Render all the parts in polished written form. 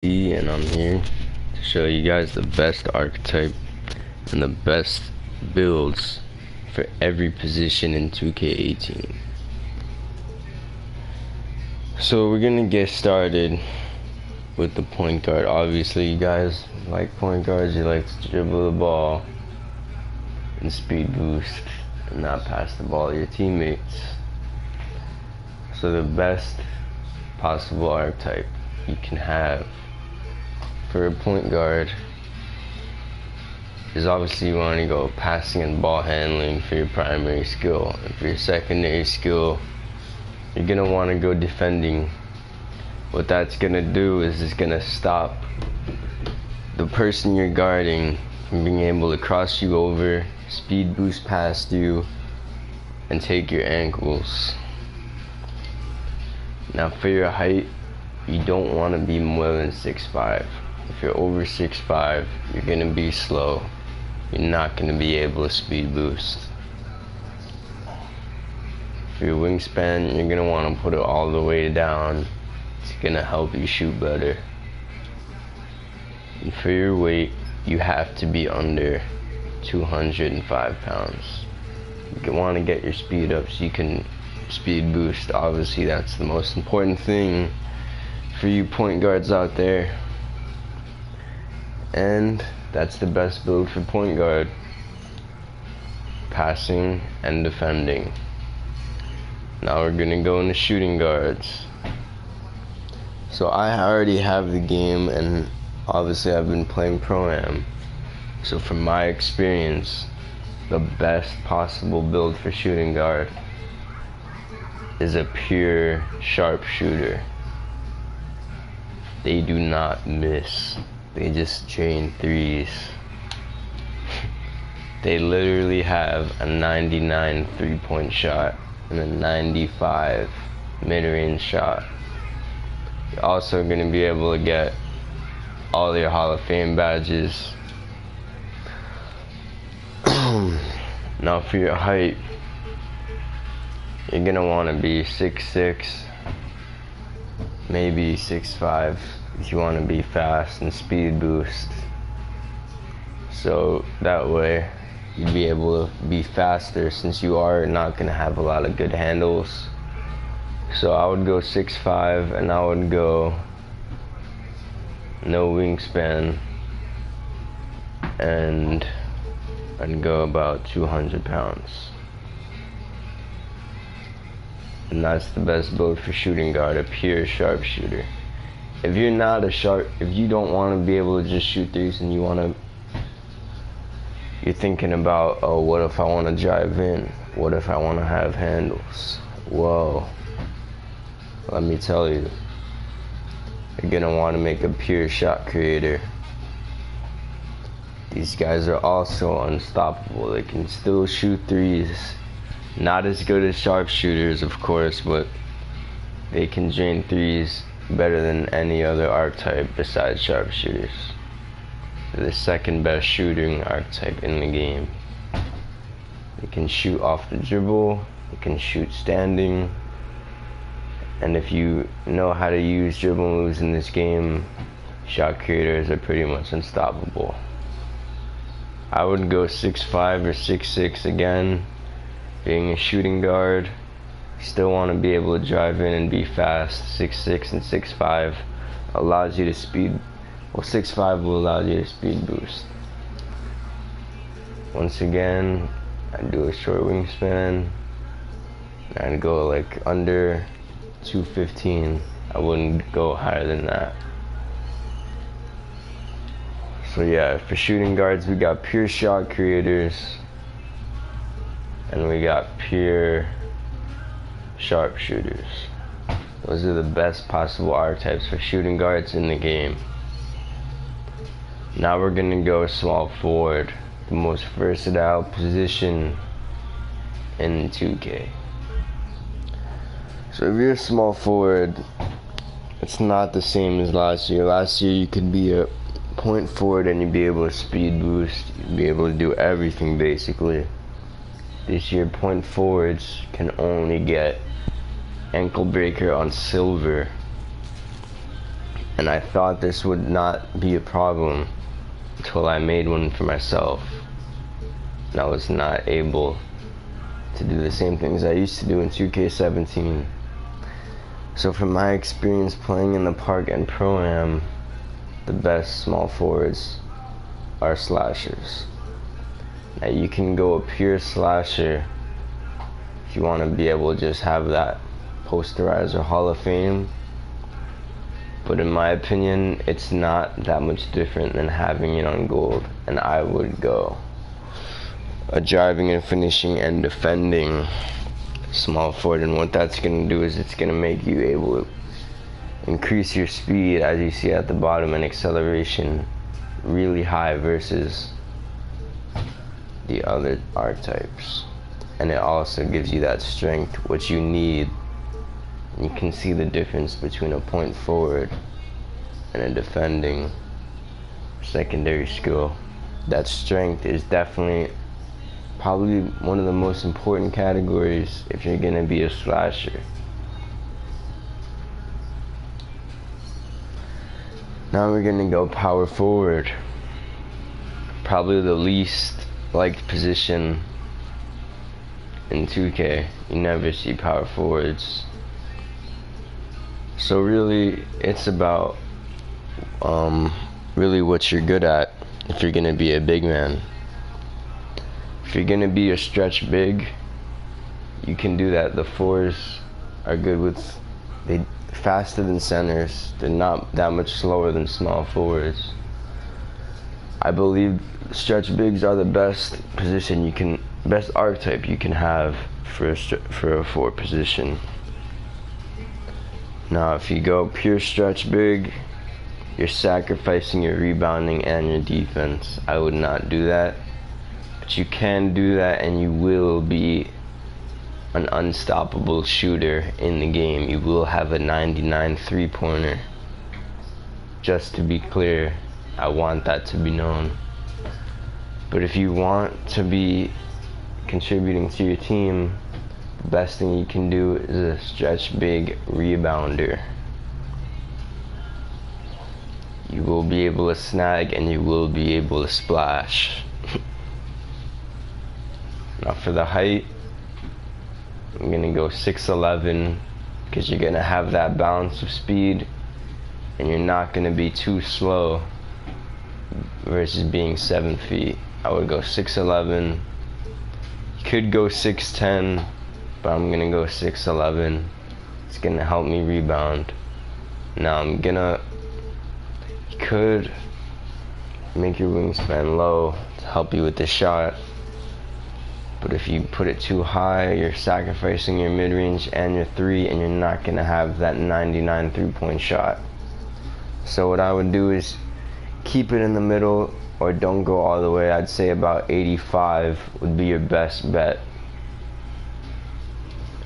And I'm here to show you guys the best archetype and the best builds for every position in 2K18. So we're gonna get started with the point guard. Obviously, you guys like point guards. You like to dribble the ball and speed boost and not pass the ball to your teammates. So the best possible archetype you can have for a point guard is obviously you want to go passing and ball handling for your primary skill. And for your secondary skill, you're going to want to go defending. What that's going to do is it's going to stop the person you're guarding from being able to cross you over, speed boost past you, and take your ankles. Now for your height, you don't want to be more than 6'5". If you're over 6'5", you're going to be slow. You're not going to be able to speed boost. For your wingspan, you're going to want to put it all the way down. It's going to help you shoot better. And for your weight, you have to be under 205 pounds. You want to get your speed up so you can speed boost. Obviously, that's the most important thing for you point guards out there. And that's the best build for point guard: passing and defending. Now we're gonna go into shooting guards. So I already have the game, and obviously I've been playing Pro-Am. So from my experience, the best possible build for shooting guard is a pure sharpshooter. They do not miss. They just drain threes. They literally have a 99 three-point shot and a 95 mid-range shot. You're also going to be able to get all your Hall of Fame badges. Now for your height, you're going to want to be 6'6", maybe 6'5", if you want to be fast and speed boost. So that way you'd be able to be faster, since you are not going to have a lot of good handles. So I would go 6'5", and I would go no wingspan, and I'd go about 200 pounds. And that's the best build for shooting guard, a pure sharpshooter. If you're not if you don't want to be able to just shoot threes, and you're thinking about, oh, what if I want to drive in? What if I want to have handles? Whoa. Let me tell you, you're going to want to make a pure shot creator. These guys are also unstoppable. They can still shoot threes. Not as good as sharpshooters, of course, but they can drain threes better than any other archetype besides sharpshooters. They're the second best shooting archetype in the game. They can shoot off the dribble, they can shoot standing, and if you know how to use dribble moves in this game, shot creators are pretty much unstoppable. I would go 6'5" or 6'6" again. Being a shooting guard, you still want to be able to drive in and be fast. 6'6" and 6'5" allows you to speed. Well, 6'5" will allow you to speed boost. Once again, I'd do a short wingspan. I'd go like under 215. I wouldn't go higher than that. So yeah, for shooting guards, we got pure shot creators, and we got pure sharpshooters. Those are the best possible archetypes for shooting guards in the game. Now we're gonna go small forward, the most versatile position in 2K. So if you're a small forward, it's not the same as last year. Last year you could be a point forward and you'd be able to speed boost. You'd be able to do everything basically. This year, point forwards can only get ankle breaker on silver And I thought this would not be a problem until I made one for myself. And I was not able to do the same things I used to do in 2K17. So from my experience playing in the park and Pro-Am, the best small forwards are slashers. Now you can go a pure slasher if you want to be able to just have that posterizer Hall of Fame. But in my opinion, it's not that much different than having it on gold. And I would go a driving and finishing and defending small forward. And what that's going to do is it's going to make you able to increase your speed, as you see at the bottom, and acceleration really high versus the other archetypes. And it also gives you that strength, which you need. You can see the difference between a point forward and a defending secondary skill. That strength is definitely probably one of the most important categories if you're gonna be a slasher. Now we're gonna go power forward. Probably the least liked position in 2K. You never see power forwards. So really, it's about really what you're good at if you're gonna be a big man. If you're gonna be a stretch big, you can do that. The fours are good with, they faster than centers. They're not that much slower than small forwards. I believe stretch bigs are the best position you can, best archetype you can have for a forward position. Now, if you go pure stretch big, you're sacrificing your rebounding and your defense. I would not do that. But you can do that, and you will be an unstoppable shooter in the game. You will have a 99 three-pointer. Just to be clear, I want that to be known. But if you want to be contributing to your team, the best thing you can do is a stretch big rebounder. You will be able to snag and you will be able to splash. Now for the height, I'm gonna go 6'11", because you're gonna have that balance of speed and you're not gonna be too slow versus being 7 feet. I would go 6'11". You could go 6'10", but I'm gonna go 6'11". It's gonna help me rebound. Now you could make your wingspan low to help you with the shot, but if you put it too high, you're sacrificing your mid-range and your three, and you're not gonna have that 99 three-point shot. So what I would do is keep it in the middle, or don't go all the way. I'd say about 85 would be your best bet.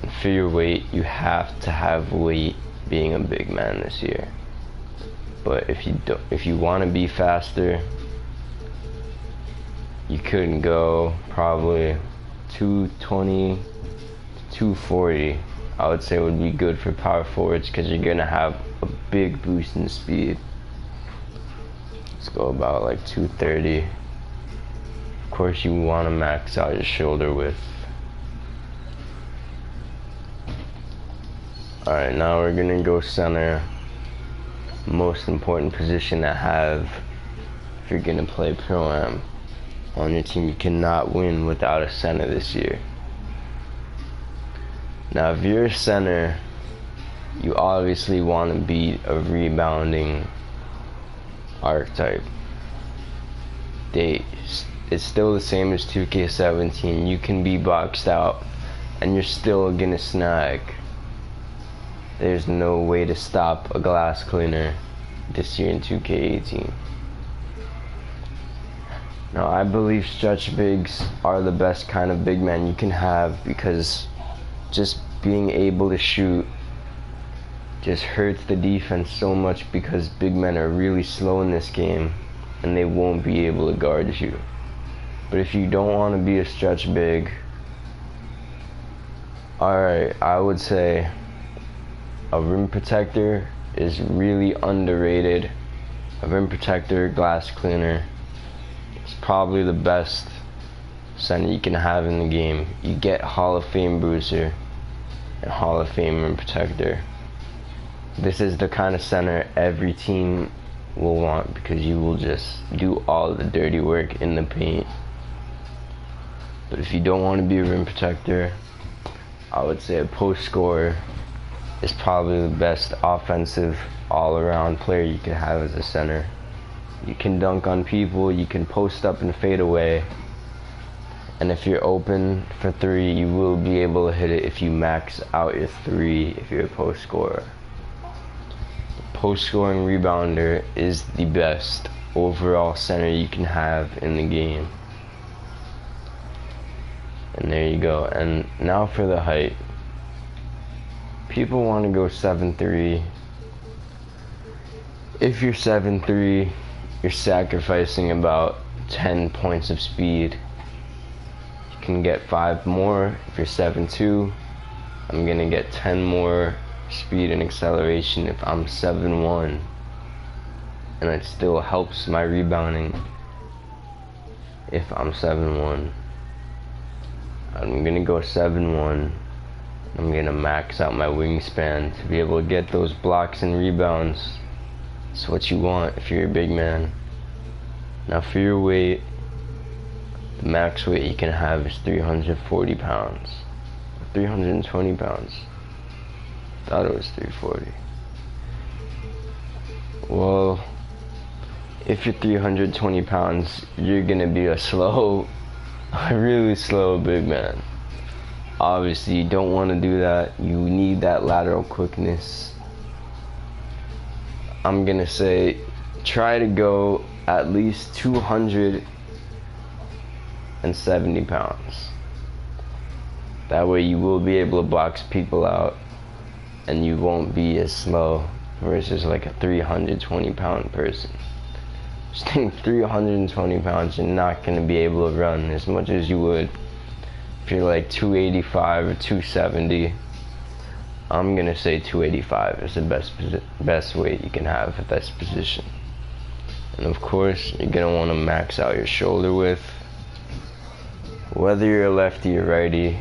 And for your weight, you have to have weight being a big man this year. But if you want to be faster, you could go probably 220 to 240. I would say would be good for power forwards, because you're gonna have a big boost in speed. Let's go about like 230. Of course, you want to max out your shoulder width. Alright, now we're gonna go center. Most important position to have if you're gonna play Pro-Am on your team. You cannot win without a center this year. Now if you're a center, you obviously want to be a rebounding archetype. It's still the same as 2K17. You can be boxed out and you're still gonna snag. There's no way to stop a glass cleaner this year in 2K18. Now, I believe stretch bigs are the best kind of big man you can have, because just being able to shoot just hurts the defense so much, because big men are really slow in this game and they won't be able to guard you. But if you don't want to be a stretch big, alright, I would say a rim protector is really underrated. A rim protector, glass cleaner. It's probably the best center you can have in the game. You get Hall of Fame bruiser and Hall of Fame rim protector. This is the kind of center every team will want because you will just do all the dirty work in the paint. But if you don't want to be a rim protector, I would say a post scorer is probably the best offensive all-around player you could have as a center. You can dunk on people, you can post up and fade away, and if you're open for three, you will be able to hit it if you max out your three if you're a post scorer. Post scoring rebounder is the best overall center you can have in the game. And there you go. And now for the height. People want to go 7'3". If you're 7'3", you're sacrificing about 10 points of speed. You can get 5 more. If you're 7'2", I'm gonna get 10 more speed and acceleration if I'm 7'1", and it still helps my rebounding if I'm 7'1". I'm gonna go 7'1". I'm gonna max out my wingspan to be able to get those blocks and rebounds. It's what you want if you're a big man. Now for your weight, the max weight you can have is 340 pounds. 320 pounds. Thought it was 340. Well, if you're 320 pounds, you're gonna be a really slow big man. Obviously, you don't want to do that. You need that lateral quickness. I'm gonna say try to go at least 270 pounds. That way you will be able to box people out and you won't be as slow versus like a 320 pound person. Just think 320 pounds, you're not going to be able to run as much as you would if you're like 285 or 270. I'm going to say 285 is the best weight you can have at this position. And of course, you're going to want to max out your shoulder width. Whether you're a lefty or righty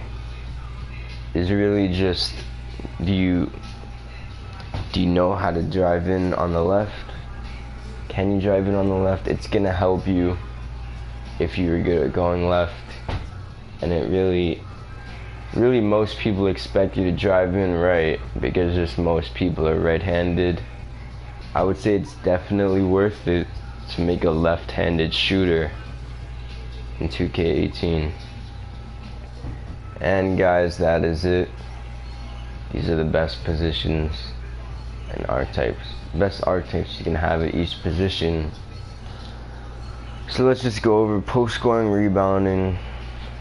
is really just, do you know how to drive in on the left? Can you drive in on the left? It's gonna help you if you're good at going left. And it really most people expect you to drive in right because just most people are right-handed. I would say it's definitely worth it to make a left-handed shooter in 2K18. And guys, that is it. These are the best positions and archetypes. Best archetypes you can have at each position. So let's just go over post scoring, rebounding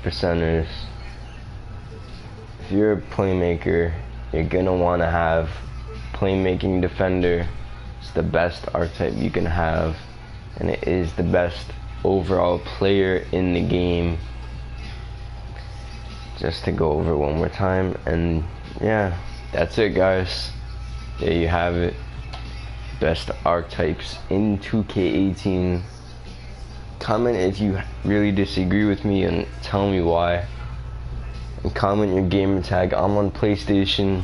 for centers. If you're a playmaker, you're gonna want to have playmaking defender. It's the best archetype you can have, and it is the best overall player in the game. Just to go over one more time, and yeah, that's it guys. There you have it. Best archetypes in 2K18. Comment if you really disagree with me and tell me why. And comment your gamer tag. I'm on PlayStation.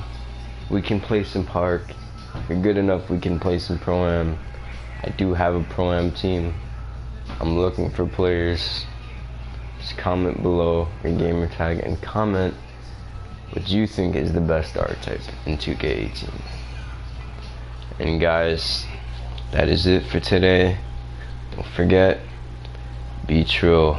We can play some Park. If you're good enough, we can play some Pro-Am. I do have a Pro-Am team. I'm looking for players. Just comment below your gamer tag and comment what you think is the best archetype in 2K18. And guys, that is it for today. Don't forget, be true.